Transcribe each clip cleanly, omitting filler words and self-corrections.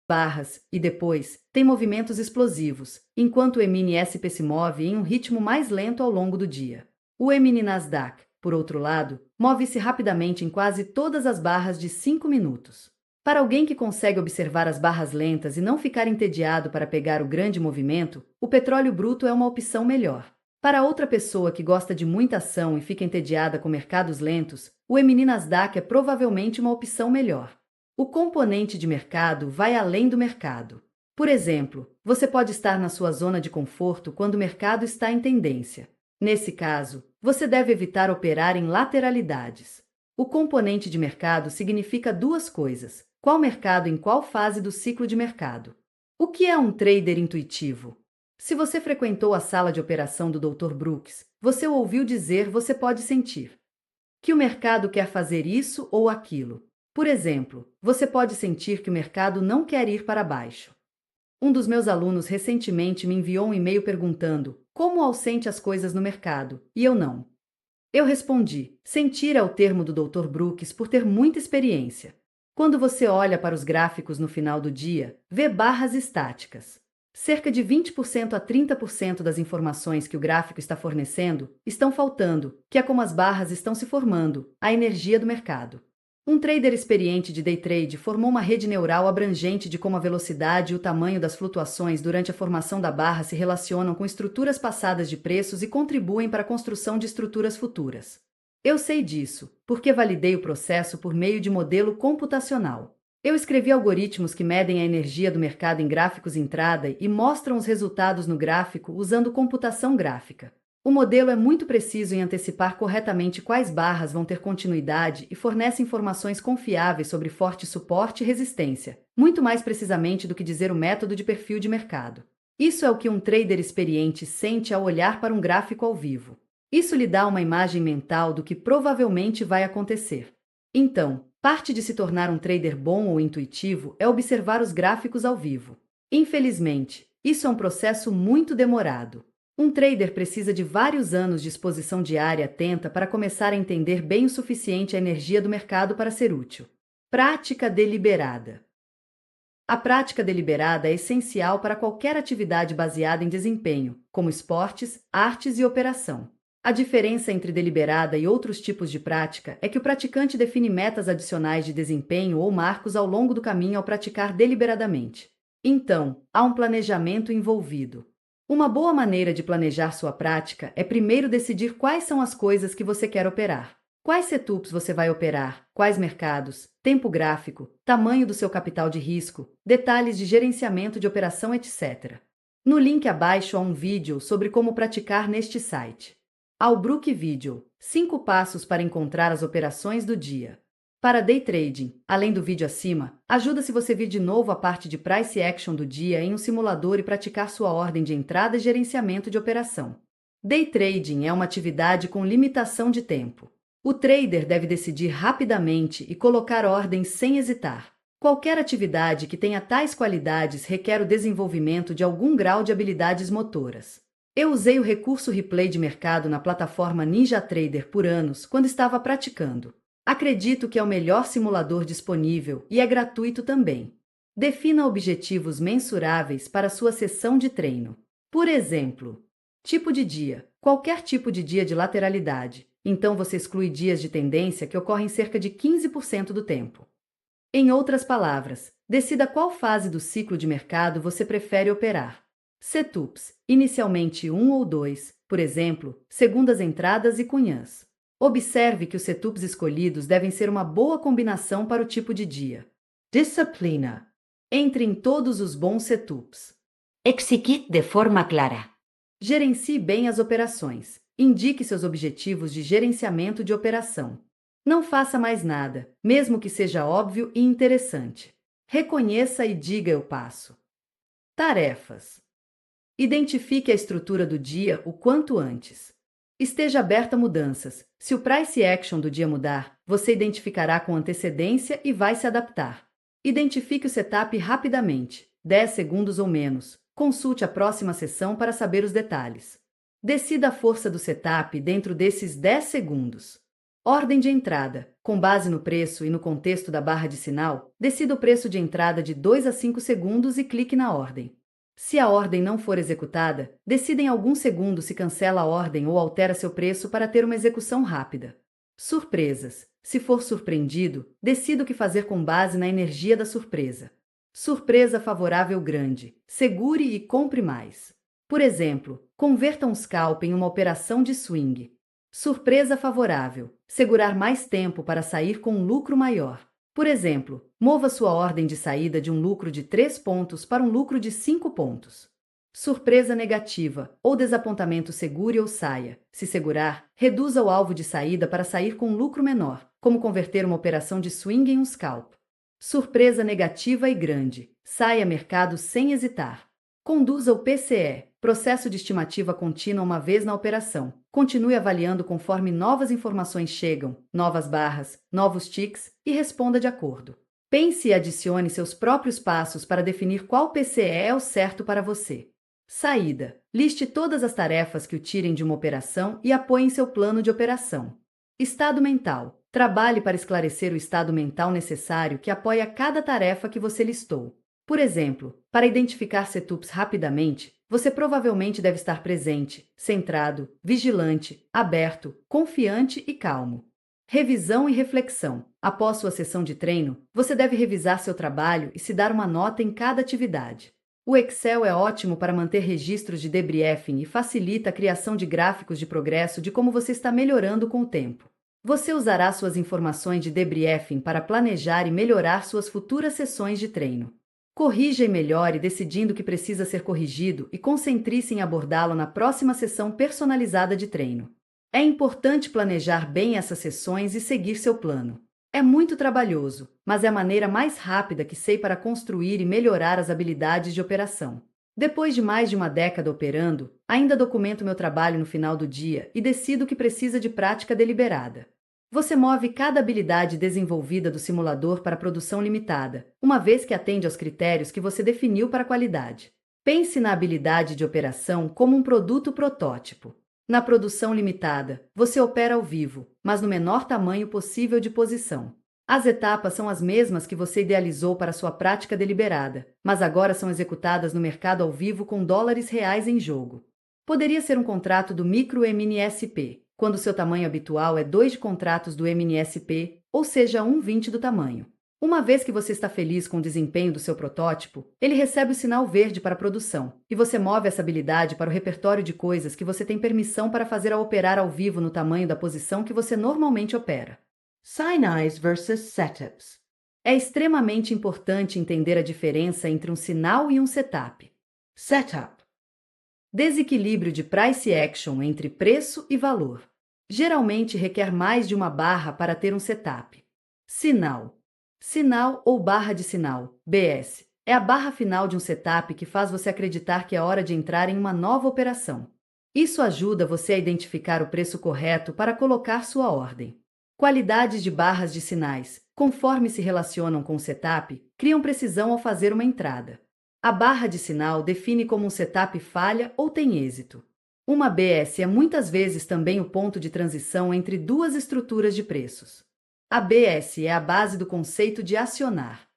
barras, e depois, tem movimentos explosivos, enquanto o E-mini SP se move em um ritmo mais lento ao longo do dia. O E-mini Nasdaq, por outro lado, move-se rapidamente em quase todas as barras de 5 minutos. Para alguém que consegue observar as barras lentas e não ficar entediado para pegar o grande movimento, o petróleo bruto é uma opção melhor. Para outra pessoa que gosta de muita ação e fica entediada com mercados lentos, o E-mini Nasdaq é provavelmente uma opção melhor. O componente de mercado vai além do mercado. Por exemplo, você pode estar na sua zona de conforto quando o mercado está em tendência. Nesse caso, você deve evitar operar em lateralidades. O componente de mercado significa duas coisas: qual mercado em qual fase do ciclo de mercado. O que é um trader intuitivo? Se você frequentou a sala de operação do Dr. Brooks, você o ouviu dizer: você pode sentir que o mercado quer fazer isso ou aquilo. Por exemplo, você pode sentir que o mercado não quer ir para baixo. Um dos meus alunos recentemente me enviou um e-mail perguntando como Al sente as coisas no mercado, e eu não. Eu respondi: sentir é o termo do Dr. Brooks por ter muita experiência. Quando você olha para os gráficos no final do dia, vê barras estáticas. Cerca de 20% a 30% das informações que o gráfico está fornecendo estão faltando, que é como as barras estão se formando, a energia do mercado. Um trader experiente de day trade formou uma rede neural abrangente de como a velocidade e o tamanho das flutuações durante a formação da barra se relacionam com estruturas passadas de preços e contribuem para a construção de estruturas futuras. Eu sei disso, porque validei o processo por meio de modelo computacional. Eu escrevi algoritmos que medem a energia do mercado em gráficos entrada e mostram os resultados no gráfico usando computação gráfica. O modelo é muito preciso em antecipar corretamente quais barras vão ter continuidade e fornece informações confiáveis sobre forte suporte e resistência, muito mais precisamente do que dizer o método de perfil de mercado. Isso é o que um trader experiente sente ao olhar para um gráfico ao vivo. Isso lhe dá uma imagem mental do que provavelmente vai acontecer. Então, parte de se tornar um trader bom ou intuitivo é observar os gráficos ao vivo. Infelizmente, isso é um processo muito demorado. Um trader precisa de vários anos de exposição diária atenta para começar a entender bem o suficiente a energia do mercado para ser útil. Prática deliberada. A prática deliberada é essencial para qualquer atividade baseada em desempenho, como esportes, artes e operação. A diferença entre deliberada e outros tipos de prática é que o praticante define metas adicionais de desempenho ou marcos ao longo do caminho ao praticar deliberadamente. Então, há um planejamento envolvido. Uma boa maneira de planejar sua prática é primeiro decidir quais são as coisas que você quer operar. Quais setups você vai operar, quais mercados, tempo gráfico, tamanho do seu capital de risco, detalhes de gerenciamento de operação, etc. No link abaixo há um vídeo sobre como praticar neste site. Albrook Video: 5 passos para encontrar as operações do dia. Para day trading, além do vídeo acima, ajuda se você vir de novo a parte de price action do dia em um simulador e praticar sua ordem de entrada e gerenciamento de operação. Day trading é uma atividade com limitação de tempo. O trader deve decidir rapidamente e colocar ordens sem hesitar. Qualquer atividade que tenha tais qualidades requer o desenvolvimento de algum grau de habilidades motoras. Eu usei o recurso replay de mercado na plataforma NinjaTrader por anos quando estava praticando. Acredito que é o melhor simulador disponível e é gratuito também. Defina objetivos mensuráveis para sua sessão de treino. Por exemplo, tipo de dia: qualquer tipo de dia de lateralidade. Então você exclui dias de tendência que ocorrem cerca de 15% do tempo. Em outras palavras, decida qual fase do ciclo de mercado você prefere operar. Setups: inicialmente 1 ou 2, por exemplo, segundas entradas e cunhãs. Observe que os setups escolhidos devem ser uma boa combinação para o tipo de dia. Disciplina: entre em todos os bons setups. Exeguid de forma clara. Gerencie bem as operações. Indique seus objetivos de gerenciamento de operação. Não faça mais nada, mesmo que seja óbvio e interessante. Reconheça e diga: eu passo. Tarefas: identifique a estrutura do dia o quanto antes. Esteja aberta a mudanças. Se o price action do dia mudar, você identificará com antecedência e vai se adaptar. Identifique o setup rapidamente, 10 segundos ou menos. Consulte a próxima sessão para saber os detalhes. Decida a força do setup dentro desses 10 segundos. Ordem de entrada. Com base no preço e no contexto da barra de sinal, decida o preço de entrada de 2 a 5 segundos e clique na ordem. Se a ordem não for executada, decida em alguns segundos se cancela a ordem ou altera seu preço para ter uma execução rápida. Surpresas. Se for surpreendido, decida o que fazer com base na energia da surpresa. Surpresa favorável grande. Segure e compre mais. Por exemplo, converta um scalp em uma operação de swing. Surpresa favorável. Segurar mais tempo para sair com um lucro maior. Por exemplo, mova sua ordem de saída de um lucro de 3 pontos para um lucro de 5 pontos. Surpresa negativa ou desapontamento. Segure ou saia. Se segurar, reduza o alvo de saída para sair com um lucro menor, como converter uma operação de swing em um scalp. Surpresa negativa e grande. Saia mercado sem hesitar. Conduza o PCE, processo de estimativa contínua uma vez na operação. Continue avaliando conforme novas informações chegam, novas barras, novos ticks e responda de acordo. Pense e adicione seus próprios passos para definir qual PCE é o certo para você. Saída. Liste todas as tarefas que o tirem de uma operação e apoie em seu plano de operação. Estado mental. Trabalhe para esclarecer o estado mental necessário que apoia cada tarefa que você listou. Por exemplo, para identificar setups rapidamente, você provavelmente deve estar presente, centrado, vigilante, aberto, confiante e calmo. Revisão e reflexão. Após sua sessão de treino, você deve revisar seu trabalho e se dar uma nota em cada atividade. O Excel é ótimo para manter registros de debriefing e facilita a criação de gráficos de progresso de como você está melhorando com o tempo. Você usará suas informações de debriefing para planejar e melhorar suas futuras sessões de treino. Corrija e melhore decidindo o que precisa ser corrigido e concentre-se em abordá-lo na próxima sessão personalizada de treino. É importante planejar bem essas sessões e seguir seu plano. É muito trabalhoso, mas é a maneira mais rápida que sei para construir e melhorar as habilidades de operação. Depois de mais de uma década operando, ainda documento meu trabalho no final do dia e decido o que precisa de prática deliberada. Você move cada habilidade desenvolvida do simulador para a produção limitada, uma vez que atende aos critérios que você definiu para a qualidade. Pense na habilidade de operação como um produto protótipo. Na produção limitada, você opera ao vivo, mas no menor tamanho possível de posição. As etapas são as mesmas que você idealizou para sua prática deliberada, mas agora são executadas no mercado ao vivo com dólares reais em jogo. Poderia ser um contrato do micro MNSP, quando seu tamanho habitual é 2 de contratos do MNSP, ou seja, 1/20 do tamanho. Uma vez que você está feliz com o desempenho do seu protótipo, ele recebe o sinal verde para a produção, e você move essa habilidade para o repertório de coisas que você tem permissão para fazer ao operar ao vivo no tamanho da posição que você normalmente opera. Sinais versus setups. É extremamente importante entender a diferença entre um sinal e um setup. Setup. Desequilíbrio de price action entre preço e valor. Geralmente requer mais de uma barra para ter um setup. Sinal. Sinal ou barra de sinal, BS, é a barra final de um setup que faz você acreditar que é hora de entrar em uma nova operação. Isso ajuda você a identificar o preço correto para colocar sua ordem. Qualidades de barras de sinais, conforme se relacionam com o setup, criam precisão ao fazer uma entrada. A barra de sinal define como um setup falha ou tem êxito. Uma BS é muitas vezes também o ponto de transição entre duas estruturas de preços. A BS é a base do conceito de acionar.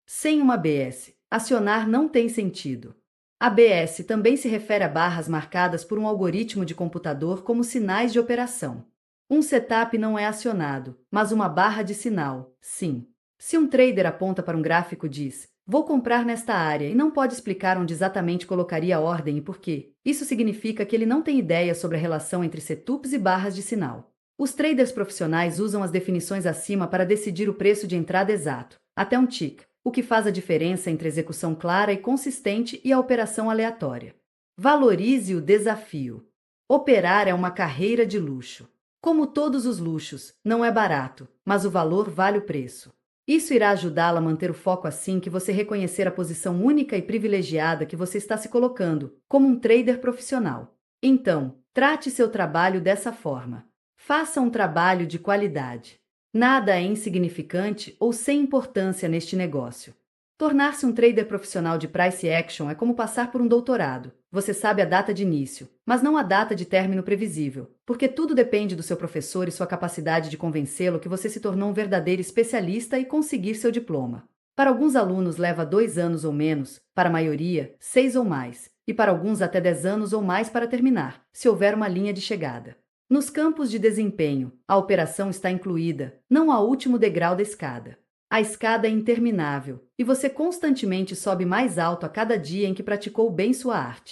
Sem uma BS, acionar não tem sentido. A BS também se refere a barras marcadas por um algoritmo de computador como sinais de operação. Um setup não é acionado, mas uma barra de sinal, sim. Se um trader aponta para um gráfico e diz: "Vou comprar nesta área" e não pode explicar onde exatamente colocaria a ordem e por quê, isso significa que ele não tem ideia sobre a relação entre setups e barras de sinal. Os traders profissionais usam as definições acima para decidir o preço de entrada exato, até um tick, o que faz a diferença entre execução clara e consistente e a operação aleatória. Valorize o desafio. Operar é uma carreira de luxo. Como todos os luxos, não é barato, mas o valor vale o preço. Isso irá ajudá-la a manter o foco assim que você reconhecer a posição única e privilegiada que você está se colocando, como um trader profissional. Então, trate seu trabalho dessa forma. Faça um trabalho de qualidade. Nada é insignificante ou sem importância neste negócio. Tornar-se um trader profissional de price action é como passar por um doutorado. Você sabe a data de início, mas não há data de término previsível, porque tudo depende do seu professor e sua capacidade de convencê-lo que você se tornou um verdadeiro especialista e conseguir seu diploma. Para alguns alunos leva 2 anos ou menos, para a maioria, 6 ou mais, e para alguns até 10 anos ou mais para terminar, se houver uma linha de chegada. Nos campos de desempenho, a operação está incluída, não ao último degrau da escada. A escada é interminável, e você constantemente sobe mais alto a cada dia em que praticou bem sua arte.